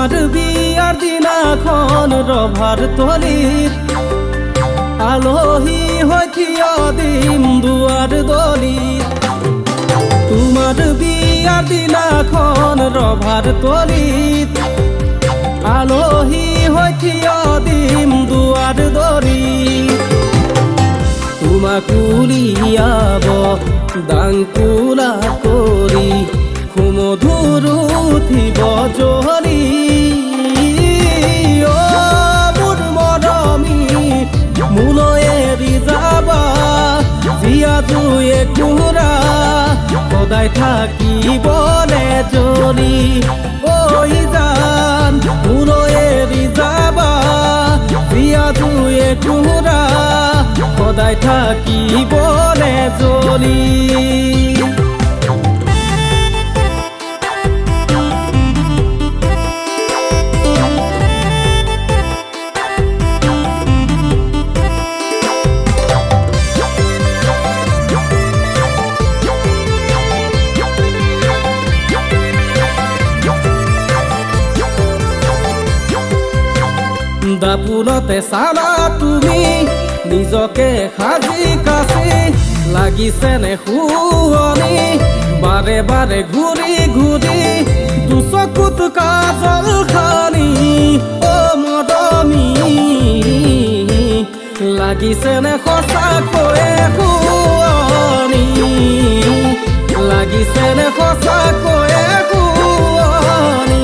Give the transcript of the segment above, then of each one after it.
তোমাৰ বিয়াৰ দিনাখন ৰভাৰ তলিত আলহী হৈ থিয় দিম দুৱাৰ দলিত। তোমাৰ বিয়াৰ দিনাখন ৰভাৰ তলিত আলহী হৈ থিয় দিম দুৱাৰ দলিত। তোমাক উলিয়াব দাংকুলা কৰি সুমধুৰ উঠিব জলি। মোৰ মৰমী মোলৈ এৰি যাবা জীয়া জুয়ে কুৰা সদায় থাকিবনে জ্বলি। ঐ জান মোলৈ এৰি যাবা জীয়া জুয়ে কুৰা সদায় থাকিবনে জ্বলি। দাপোনতে চালা তুমি নিজকে সাজি কাচি লাগিছেনে শুৱনি বাৰে বাৰে ঘূৰি ঘূৰি দুচকুত কাজল খানি। অ মৰমী লাগিছেনে সঁচাকৈয়ে শুৱনি লাগিছেনে সঁচাকৈয়ে শুৱনি।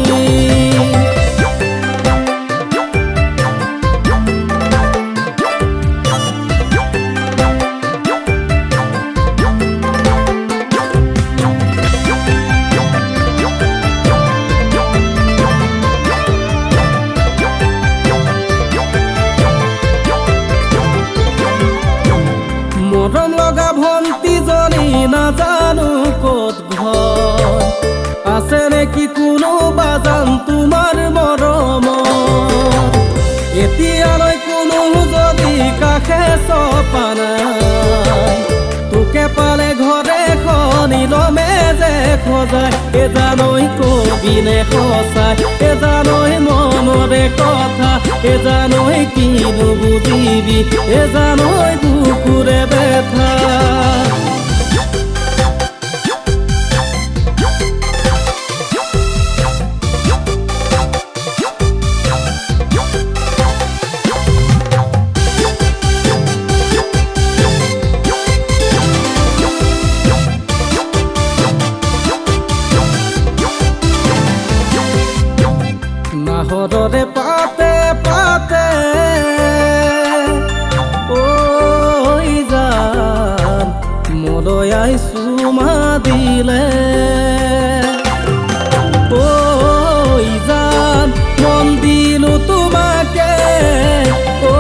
মৰম লগা ভণ্টিজনী নাজানো ক'ত ঘৰ আছে নেকি কোনোবা জান তোমাৰ মৰমৰ। এতিয়ালৈ কোনো যদি কাষে চপা নাই তোকে পালে ঘৰে খনিলমে যে খজাই। এজানৈ কবিনে সঁচাই এজানৈ মনৰে কথা এজানৈ কিনো বুজিবি এজানৈ বুকুৰে ব্যথা। নাহৰৰে পাতে পাতে ঐ জান মোলৈ চুমা দিলে। ঐ জান মন দিলো তোমাকে ঐ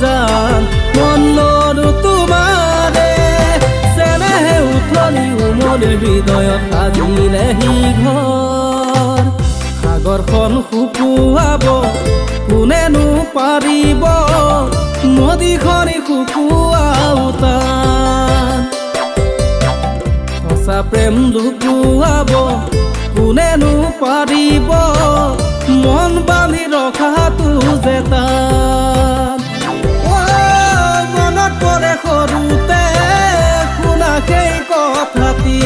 জান মন ললো তোমাৰে। চেনেহে উঠলি উমলি হৃদয়ত সাজিলেহি ঘৰ সাগৰখন শুকুৱাব কোনেনো পাৰিব নদীখনি শুকুৱাও টান। সঁচা প্ৰেম লুকুৱাব কোনেনো পাৰিব মন বান্ধি ৰখাটো যে টান। মনত পৰে সৰুতে শুনা সেই কথাটি